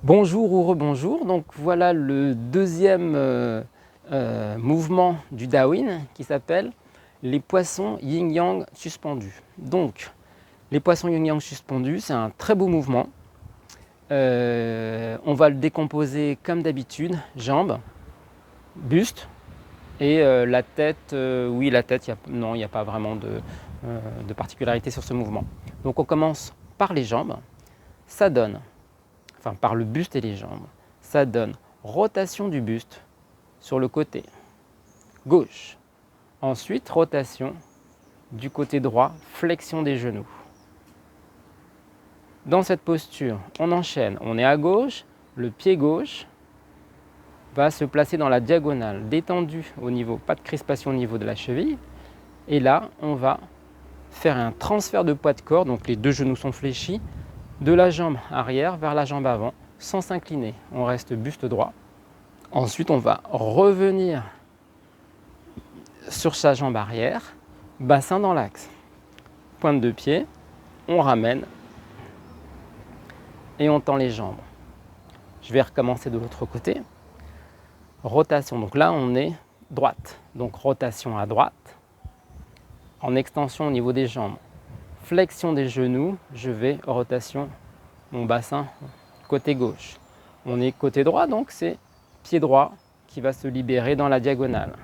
Bonjour ou rebonjour, donc voilà le deuxième mouvement du Darwin qui s'appelle les poissons yin-yang suspendus. Donc les poissons yin-yang suspendus, c'est un très beau mouvement. On va le décomposer comme d'habitude, jambes, buste et la tête. Oui, la tête, non, il n'y a pas vraiment de particularité sur ce mouvement. Donc on commence par les jambes, ça donne par le buste et les jambes, ça donne rotation du buste sur le côté gauche. Ensuite, rotation du côté droit, flexion des genoux. Dans cette posture, on enchaîne. On est à gauche, le pied gauche va se placer dans la diagonale, détendu au niveau, pas de crispation au niveau de la cheville. Et là, on va faire un transfert de poids de corps, donc les deux genoux sont fléchis, de la jambe arrière vers la jambe avant, sans s'incliner. On reste buste droit. Ensuite, on va revenir sur sa jambe arrière, bassin dans l'axe. Pointe de pied, on ramène et on tend les jambes. Je vais recommencer de l'autre côté. Rotation, donc là on est droite. Donc rotation à droite, en extension au niveau des jambes. Flexion des genoux, je vais rotation, mon bassin côté gauche. On est côté droit, donc c'est pied droit qui va se libérer dans la diagonale.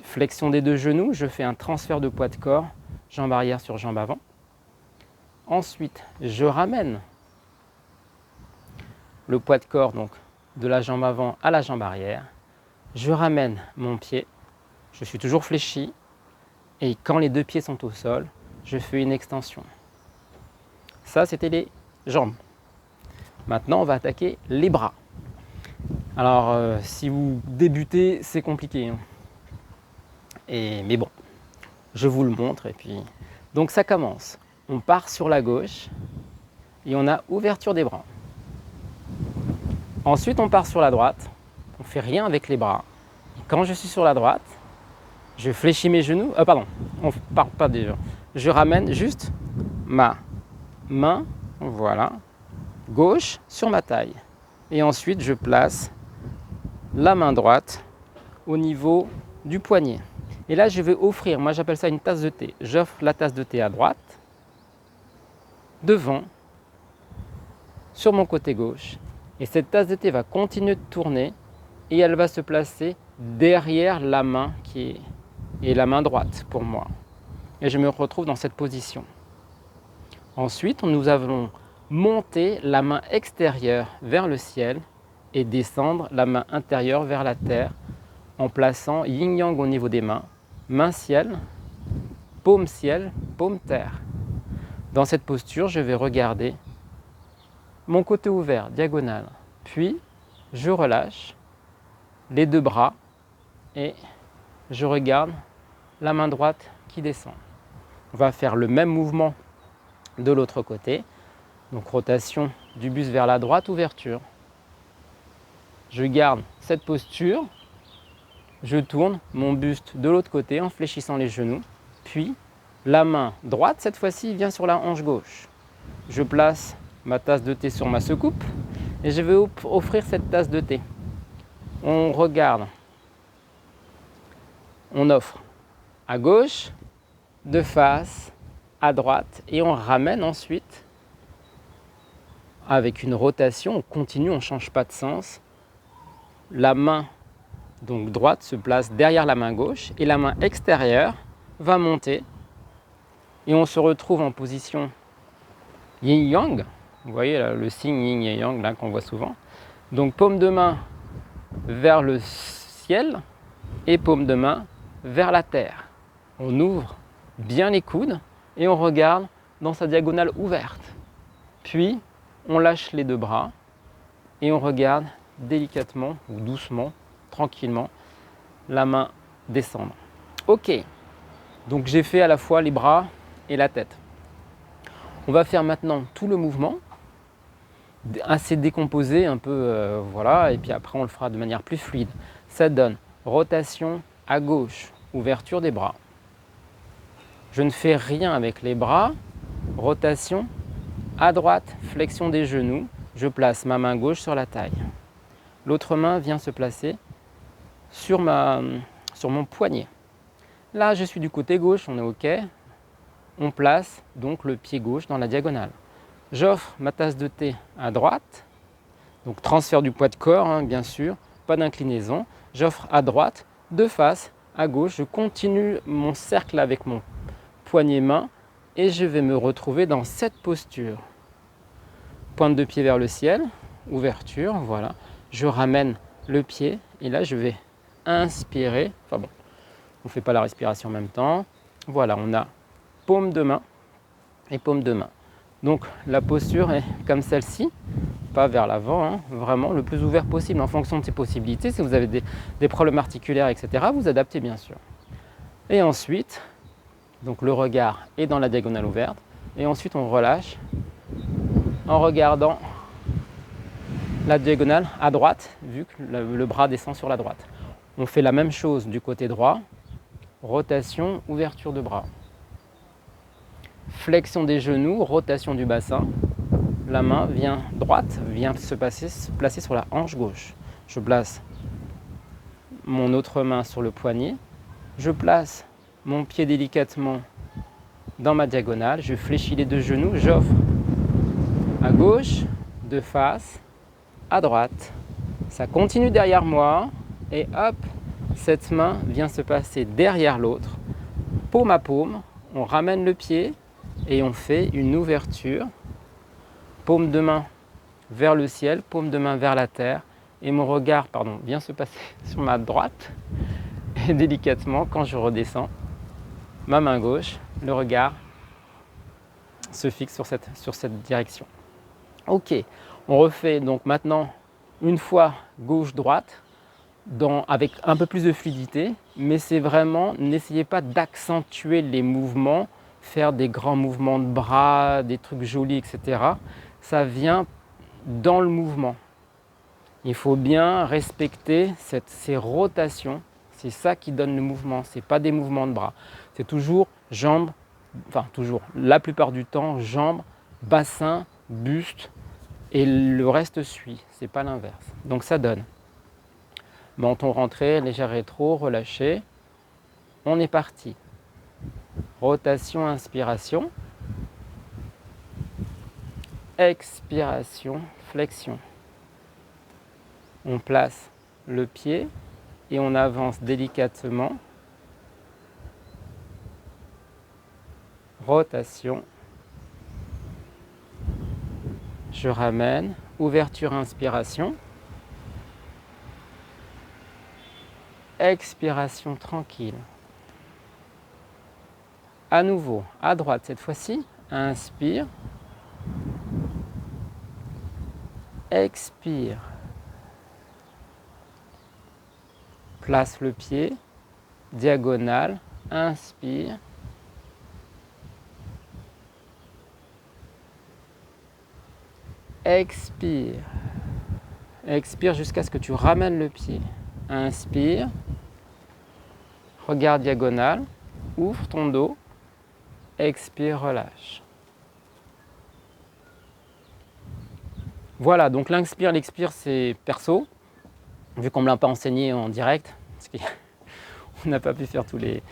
Flexion des deux genoux, je fais un transfert de poids de corps, jambe arrière sur jambe avant. Ensuite, je ramène le poids de corps donc de la jambe avant à la jambe arrière. Je ramène mon pied, je suis toujours fléchi, et quand les deux pieds sont au sol, je fais une extension. Ça, c'était les jambes. Maintenant, on va attaquer les bras. Alors, si vous débutez, c'est compliqué, hein. Mais bon, je vous le montre. Et puis, donc ça commence. On part sur la gauche et on a ouverture des bras. Ensuite, on part sur la droite. On ne fait rien avec les bras. Et quand je suis sur la droite, je fléchis mes genoux. Pardon, on part pas déjà. Je ramène juste ma main, voilà, gauche sur ma taille. Et ensuite, je place la main droite au niveau du poignet. Et là, je vais offrir, moi j'appelle ça une tasse de thé. J'offre la tasse de thé à droite, devant, sur mon côté gauche. Et cette tasse de thé va continuer de tourner et elle va se placer derrière la main qui est la main droite pour moi. Et je me retrouve dans cette position. Ensuite, nous allons monter la main extérieure vers le ciel et descendre la main intérieure vers la terre en plaçant yin-yang au niveau des mains, main ciel, paume terre. Dans cette posture, je vais regarder mon côté ouvert, diagonale. Puis, je relâche les deux bras et je regarde la main droite qui descend. On va faire le même mouvement de l'autre côté. Donc rotation du buste vers la droite, ouverture. Je garde cette posture. Je tourne mon buste de l'autre côté en fléchissant les genoux. Puis la main droite, cette fois-ci, vient sur la hanche gauche. Je place ma tasse de thé sur ma secoupe et je vais offrir cette tasse de thé. On regarde. On offre à gauche, de face, à droite et on ramène ensuite avec une rotation, on continue, on ne change pas de sens. La main donc droite se place derrière la main gauche et la main extérieure va monter et on se retrouve en position yin-yang. Vous voyez là, le signe yin et yang là qu'on voit souvent. Donc paume de main vers le ciel et paume de main vers la terre. On ouvre bien les coudes et on regarde dans sa diagonale ouverte. Puis on lâche les deux bras et on regarde délicatement ou doucement, tranquillement, la main descendre. Ok, donc j'ai fait à la fois les bras et la tête. On va faire maintenant tout le mouvement, assez décomposé un peu, voilà, et puis après on le fera de manière plus fluide. Ça donne rotation à gauche, ouverture des bras. Je ne fais rien avec les bras, rotation à droite, flexion des genoux, Je place ma main gauche sur la taille. L'autre main vient se placer sur mon poignet. Là, je suis du côté gauche, on est OK. On place donc le pied gauche dans la diagonale. J'offre ma tasse de thé à droite. Donc transfert du poids de corps, hein, bien sûr, pas d'inclinaison. J'offre à droite, de face, à gauche. Je continue mon cercle avec mon poignet main et je vais me retrouver dans cette posture. Pointe de pied vers le ciel, ouverture, voilà. Je ramène le pied et là je vais inspirer. Enfin bon, on ne fait pas la respiration en même temps. Voilà, on a paume de main et paume de main. Donc la posture est comme celle-ci, pas vers l'avant, hein, vraiment le plus ouvert possible en fonction de ses possibilités. Si vous avez des problèmes articulaires, etc., vous adaptez bien sûr. Et ensuite, donc le regard est dans la diagonale ouverte. Et ensuite on relâche en regardant la diagonale à droite, vu que le bras descend sur la droite. On fait la même chose du côté droit, rotation, ouverture de bras. Flexion des genoux, rotation du bassin. La main droite vient se placer sur la hanche gauche. Je place mon autre main sur le poignet. Je place mon pied délicatement dans ma diagonale. Je fléchis les deux genoux. J'offre à gauche, de face, à droite. Ça continue derrière moi. Et hop, cette main vient se passer derrière l'autre. Paume à paume. On ramène le pied. Et on fait une ouverture, paume de main vers le ciel, paume de main vers la terre, et mon regard vient se passer sur ma droite, et délicatement, quand je redescends, ma main gauche, le regard se fixe sur cette direction. Ok, on refait donc maintenant une fois gauche-droite, avec un peu plus de fluidité, mais c'est vraiment, n'essayez pas d'accentuer les mouvements, faire des grands mouvements de bras, des trucs jolis, etc. Ça vient dans le mouvement. Il faut bien respecter ces rotations. C'est ça qui donne le mouvement. Ce n'est pas des mouvements de bras. C'est toujours jambes, la plupart du temps, jambes, bassin, buste, et le reste suit. Ce n'est pas l'inverse. Donc ça donne. Menton rentré, léger rétro, relâché. On est parti. Rotation, inspiration. Expiration, flexion. On place le pied et on avance délicatement. Rotation. Je ramène. Ouverture, inspiration. Expiration tranquille. À nouveau, à droite cette fois-ci. Inspire. Expire. Place le pied. Diagonale. Inspire. Expire. Expire jusqu'à ce que tu ramènes le pied. Inspire. Regarde diagonale. Ouvre ton dos. Expire, relâche. Voilà, donc l'inspire, l'expire, c'est perso. Vu qu'on ne me l'a pas enseigné en direct, parce qu'on n'a pas pu faire tous les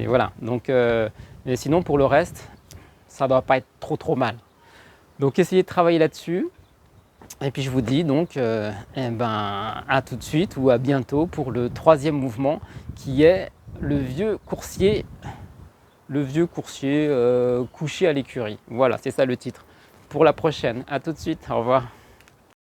voilà. Donc, mais sinon, pour le reste, ça ne doit pas être trop mal. Donc, essayez de travailler là-dessus. Et puis, je vous dis donc, à tout de suite ou à bientôt pour le troisième mouvement qui est le vieux coursier couché à l'écurie. Voilà, c'est ça le titre. Pour la prochaine. À tout de suite. Au revoir.